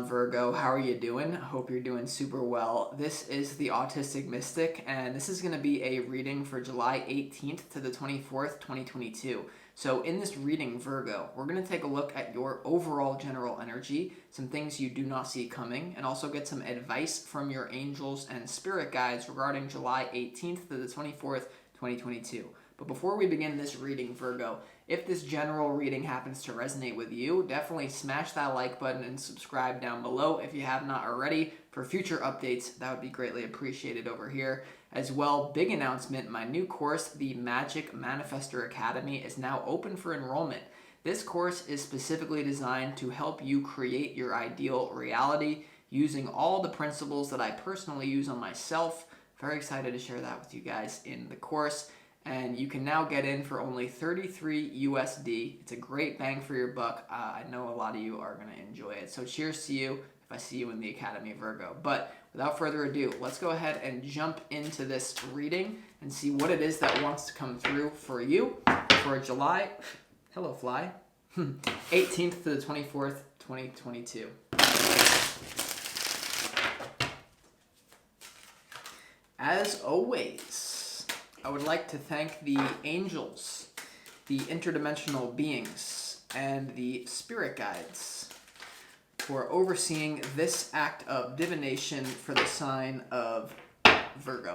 Virgo? How are you doing? I hope you're doing super well. This is the Autistic Mystic, and this is going to be a reading for July 18th to the 24th, 2022. So in this reading, Virgo, we're going to take a look at your overall general energy, some things you do not see coming, and also get some advice from your angels and spirit guides regarding July 18th to the 24th, 2022. But before we begin this reading, Virgo, if this general reading happens to resonate with you, definitely smash that like button and subscribe down below if you have not already for future updates. That would be greatly appreciated over here. As well, big announcement, my new course, the Magic Manifestor Academy, is now open for enrollment. This course is specifically designed to help you create your ideal reality using all the principles that I personally use on myself. Very excited to share that with you guys in the course. And you can now get in for only $33 USD. It's a great bang for your buck. I know a lot of you are going to enjoy it. So cheers to you if I see you in the Academy, Virgo. But without further ado, let's go ahead and jump into this reading and see what it is that wants to come through for you for July, hello fly, 18th to the 24th, 2022. As always, I would like to thank the angels, the interdimensional beings, and the spirit guides for overseeing this act of divination for the sign of Virgo.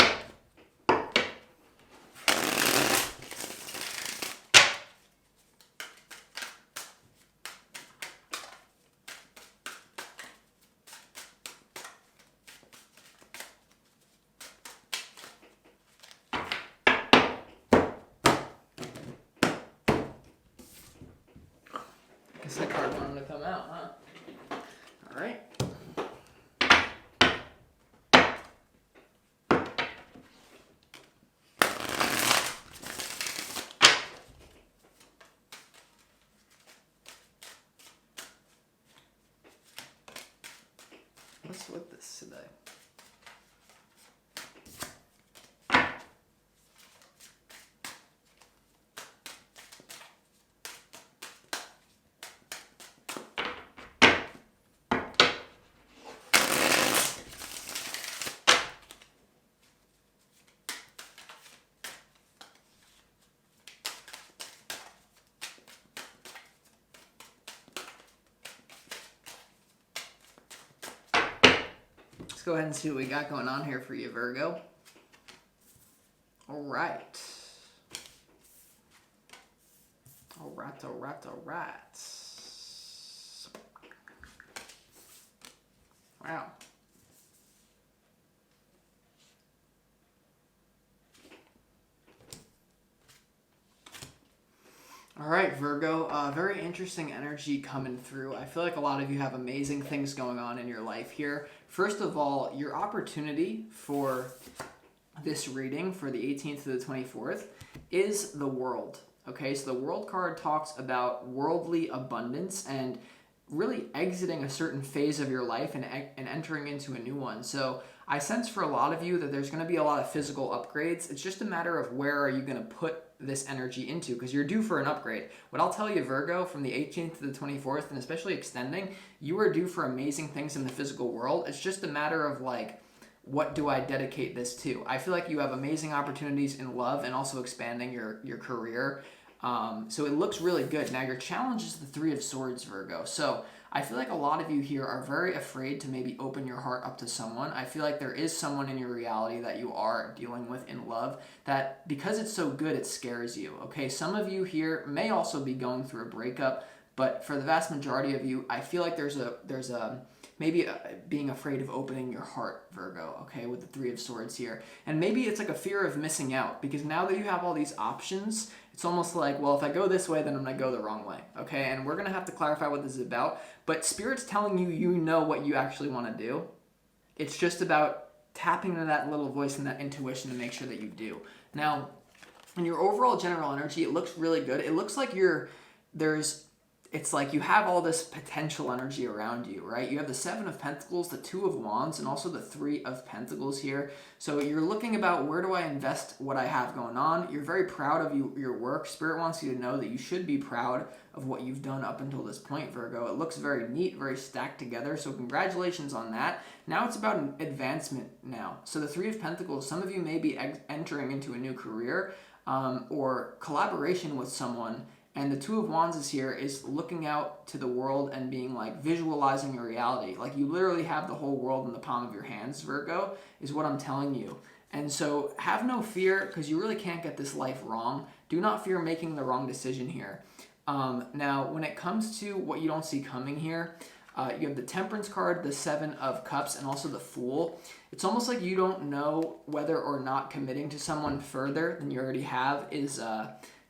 Guess that card wanted to come out, huh? All right. What's with this today? Let's go ahead and see what we got going on here for you, Virgo. All right. Wow. All right, Virgo, very interesting energy coming through. I feel like a lot of you have amazing things going on in your life here. First of all, your opportunity for this reading for the 18th to the 24th is the World. Okay, so the World card talks about worldly abundance and really exiting a certain phase of your life and entering into a new one. So I sense for a lot of you that there's going to be a lot of physical upgrades. It's just a matter of where are you going to put this energy into, because you're due for an upgrade. What I'll tell you, Virgo, from the 18th to the 24th, and especially extending, you are due for amazing things in the physical world. It's just a matter of like, what do I dedicate this to? I feel like you have amazing opportunities in love and also expanding your career. So it looks really good. Now your challenge is the Three of Swords, Virgo. So I feel like a lot of you here are very afraid to maybe open your heart up to someone. I feel like there is someone in your reality that you are dealing with in love that because it's so good, it scares you. Okay, some of you here may also be going through a breakup, but for the vast majority of you, I feel like there's maybe being afraid of opening your heart, Virgo, okay, with the Three of Swords here. And maybe it's like a fear of missing out, because now that you have all these options, it's almost like, well, if I go this way, then I'm going to go the wrong way, okay? And we're going to have to clarify what this is about, but Spirit's telling you, you know what you actually want to do. It's just about tapping into that little voice and that intuition to make sure that you do. Now, in your overall general energy, it looks really good. It looks like it's like you have all this potential energy around you, right? You have the Seven of Pentacles, the Two of Wands, and also the Three of Pentacles here. So you're looking about, where do I invest what I have going on? You're very proud of your work. Spirit wants you to know that you should be proud of what you've done up until this point, Virgo. It looks very neat, very stacked together. So congratulations on that. Now it's about an advancement now. So the Three of Pentacles, some of you may be entering into a new career or collaboration with someone. And the Two of Wands is here, is looking out to the world and being like visualizing your reality. Like you literally have the whole world in the palm of your hands, Virgo, is what I'm telling you. And so have no fear, because you really can't get this life wrong. Do not fear making the wrong decision here. Now, when it comes to what you don't see coming here, you have the Temperance card, the Seven of Cups, and also the Fool. It's almost like you don't know whether or not committing to someone further than you already have is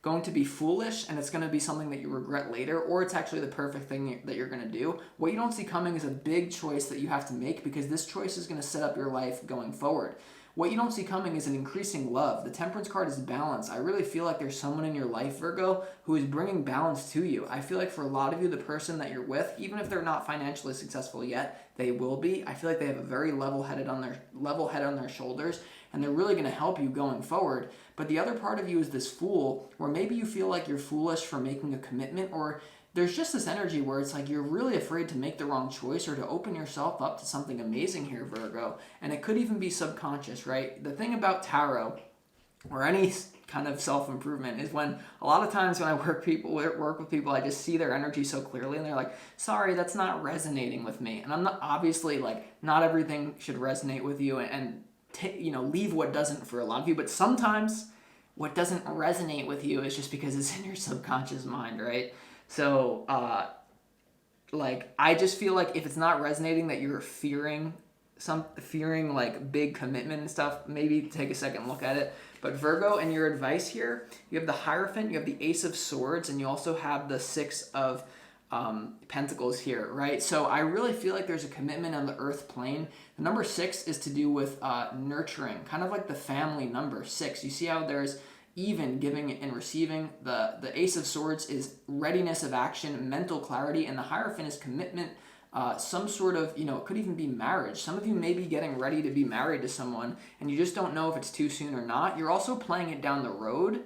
going to be foolish, and it's going to be something that you regret later, or it's actually the perfect thing that you're going to do. What you don't see coming is a big choice that you have to make, because this choice is going to set up your life going forward. What you don't see coming is an increasing love. The Temperance card is balance. I really feel like there's someone in your life, Virgo, who is bringing balance to you. I feel like for a lot of you, the person that you're with, even if they're not financially successful yet, they will be. I feel like they have a very level head on their shoulders, and they're really going to help you going forward. But the other part of you is this Fool, where maybe you feel like you're foolish for making a commitment, or there's just this energy where it's like you're really afraid to make the wrong choice or to open yourself up to something amazing here, Virgo. And it could even be subconscious, right? The thing about tarot or any kind of self-improvement is when a lot of times when I work with people, I just see their energy so clearly, and they're like, sorry, that's not resonating with me. And I'm not, obviously, like, not everything should resonate with you, and leave what doesn't for a lot of you. But sometimes what doesn't resonate with you is just because it's in your subconscious mind, right? So, I just feel like if it's not resonating, that you're fearing like big commitment and stuff, maybe take a second look at it. But Virgo, and your advice here, you have the Hierophant, you have the Ace of Swords, and you also have the Six of Pentacles here, right? So I really feel like there's a commitment on the earth plane. The number 6 is to do with nurturing, kind of like the family number 6. You see how there's even giving and receiving. The Ace of Swords is readiness of action, mental clarity, and the Hierophant is commitment, some sort of, it could even be marriage. Some of you may be getting ready to be married to someone, and you just don't know if it's too soon or not. You're also playing it down the road.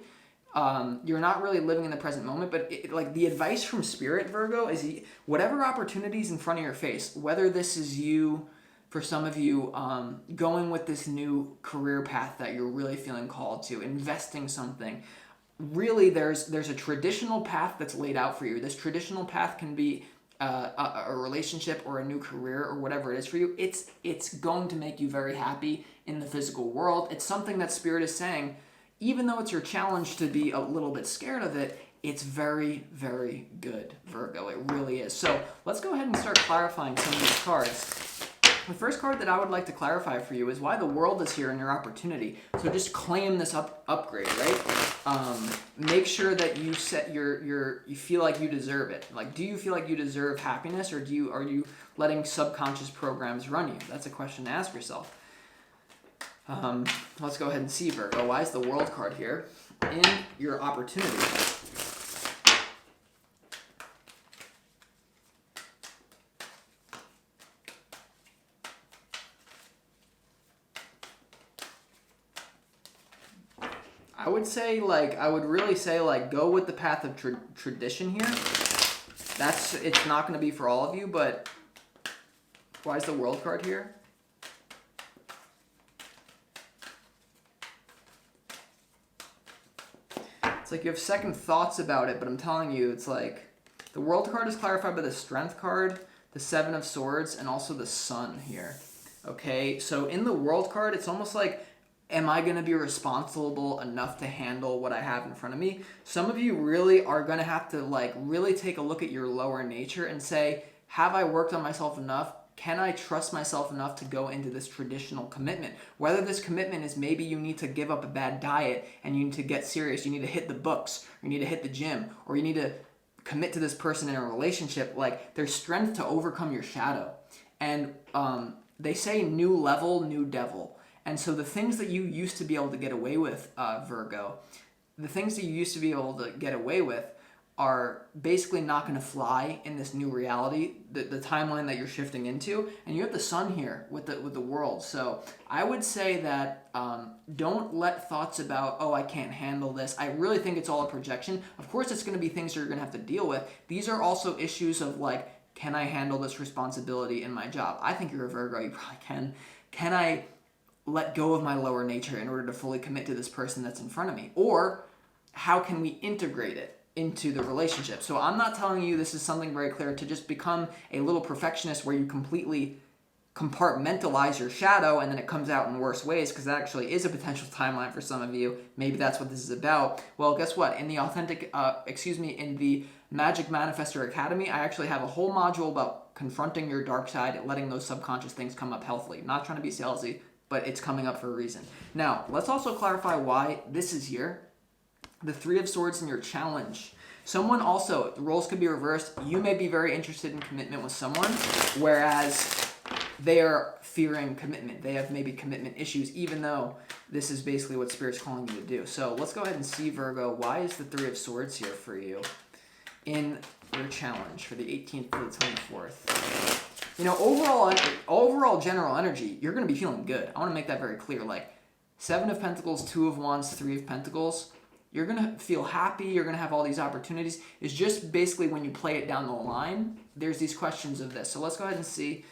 You're not really living in the present moment, but the advice from Spirit, Virgo, is whatever opportunities in front of your face, whether this is you, for some of you, going with this new career path that you're really feeling called to, investing something. Really, there's a traditional path that's laid out for you. This traditional path can be a relationship or a new career or whatever it is for you. It's going to make you very happy in the physical world. It's something that Spirit is saying, even though it's your challenge to be a little bit scared of it, it's very, very good, Virgo. It really is. So let's go ahead and start clarifying some of these cards. The first card that I would like to clarify for you is why the world is here in your opportunity. So just claim this upgrade, right? Make sure that you set you feel like you deserve it. Like, do you feel like you deserve happiness, or are you letting subconscious programs run you? That's a question to ask yourself. Let's go ahead and see, Virgo. Why is the World card here in your opportunity? I would really say, go with the path of tradition here. It's not going to be for all of you, but why is the World card here? It's like you have second thoughts about it, but I'm telling you, it's like the World card is clarified by the Strength card, the Seven of Swords, and also the Sun here. Okay, so in the World card, it's almost like, am I going to be responsible enough to handle what I have in front of me? Some of you really are going to have to really take a look at your lower nature and say, have I worked on myself enough? Can I trust myself enough to go into this traditional commitment? Whether this commitment is maybe you need to give up a bad diet and you need to get serious, you need to hit the books, or you need to hit the gym, or you need to commit to this person in a relationship. There's strength to overcome your shadow. And they say new level, new devil. And so the things that you used to be able to get away with, Virgo, the things that you used to be able to get away with are basically not going to fly in this new reality, the timeline that you're shifting into. And you have the sun here with the world. So I would say that don't let thoughts about, oh, I can't handle this. I really think it's all a projection. Of course, it's going to be things you're going to have to deal with. These are also issues of like, can I handle this responsibility in my job? I think you're a Virgo. You probably can. Can I let go of my lower nature in order to fully commit to this person that's in front of me? Or how can we integrate it into the relationship? So I'm not telling you this is something very clear to just become a little perfectionist where you completely compartmentalize your shadow and then it comes out in worse ways, because that actually is a potential timeline for some of you. Maybe that's what this is about. Well, guess what? In the in the Magic Manifestor Academy, I actually have a whole module about confronting your dark side and letting those subconscious things come up healthily. Not trying to be salesy, but it's coming up for a reason. Now, let's also clarify why this is here. The Three of Swords in your challenge. Someone also, the roles could be reversed. You may be very interested in commitment with someone, whereas they are fearing commitment. They have maybe commitment issues, even though this is basically what Spirit's calling you to do. So let's go ahead and see, Virgo, why is the Three of Swords here for you in your challenge for the 18th to the 24th? You know, overall general energy, you're going to be feeling good. I want to make that very clear. Like, Seven of Pentacles, Two of Wands, Three of Pentacles. You're going to feel happy. You're going to have all these opportunities. It's just basically when you play it down the line, there's these questions of this. So let's go ahead and see.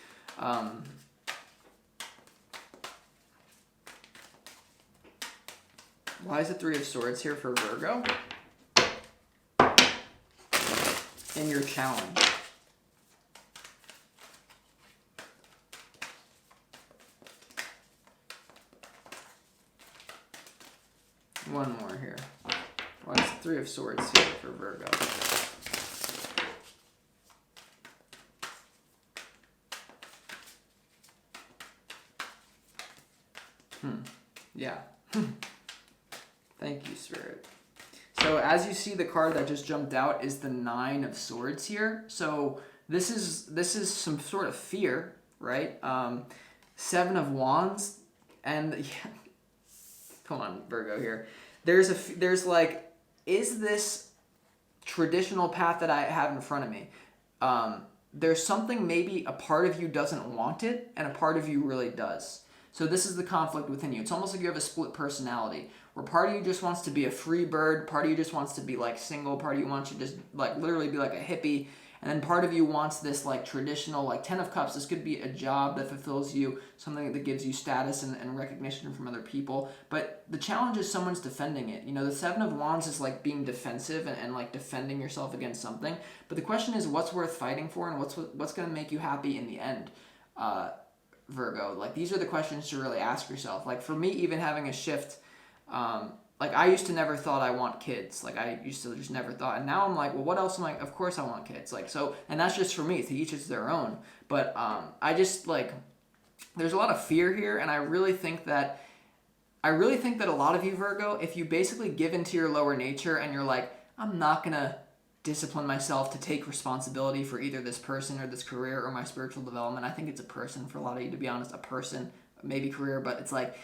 Why is the Three of Swords here for Virgo in your challenge? One more here. Why is the Three of Swords here for Virgo? Yeah. Thank you, Spirit. So as you see, the card that just jumped out is the Nine of Swords here. So this is some sort of fear, right? Seven of Wands, and yeah, come on, Virgo here. There's like, is this traditional path that I have in front of me? There's something, maybe a part of you doesn't want it and a part of you really does. So this is the conflict within you. It's almost like you have a split personality, where part of you just wants to be a free bird, part of you just wants to be like single, part of you wants to just like literally be like a hippie, and then part of you wants this like traditional, like Ten of Cups. This could be a job that fulfills you, something that gives you status and recognition from other people. But the challenge is someone's defending it. You know, the Seven of Wands is like being defensive and like defending yourself against something. But the question is, what's worth fighting for, and what's going to make you happy in the end? Virgo, like these are the questions to really ask yourself. Like for me, even having a shift, like I used to never thought I want kids. Like I used to just never thought, and now I'm like, well, what else am I? Of course I want kids. Like so, and that's just for me. To each is their own. But I just like, there's a lot of fear here, and I really think that a lot of you, Virgo, if you basically give into your lower nature and you're like, I'm not gonna discipline myself to take responsibility for either this person or this career or my spiritual development. I think it's a person for a lot of you, to be honest, a person, maybe career, but it's like,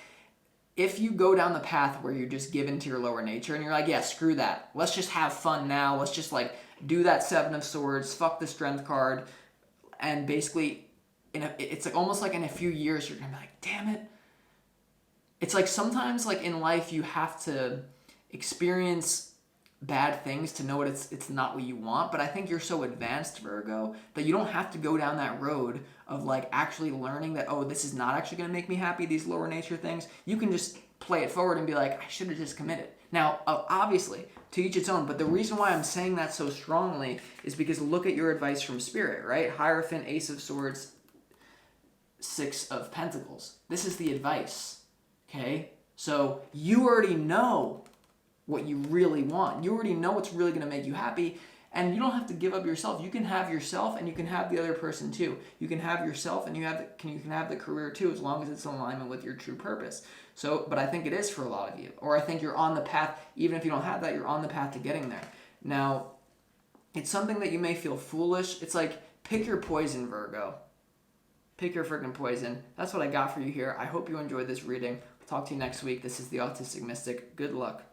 if you go down the path where you just give into your lower nature and you're like, yeah, screw that. Let's just have fun now. Let's just like do that Seven of Swords, fuck the Strength card. And basically, it's like almost like in a few years, you're going to be like, damn it. It's like sometimes like in life, you have to experience bad things to know what it's not what you want. But I think you're so advanced, Virgo, that you don't have to go down that road of like actually learning that, oh, this is not actually going to make me happy, these lower nature things. You can just play it forward and be like, I should have just committed. Now, obviously, to each its own, but the reason why I'm saying that so strongly is because look at your advice from Spirit, right? Hierophant, Ace of Swords, Six of Pentacles. This is the advice, okay? So you already know what you really want. You already know what's really going to make you happy, and you don't have to give up yourself. You can have yourself, and you can have the other person too. You can have yourself, and you can have the career too, as long as it's in alignment with your true purpose. So, but I think it is for a lot of you, or I think you're on the path. Even if you don't have that, you're on the path to getting there. Now, it's something that you may feel foolish. It's like, pick your poison, Virgo. Pick your freaking poison. That's what I got for you here. I hope you enjoyed this reading. Talk to you next week. This is the Autistic Mystic. Good luck.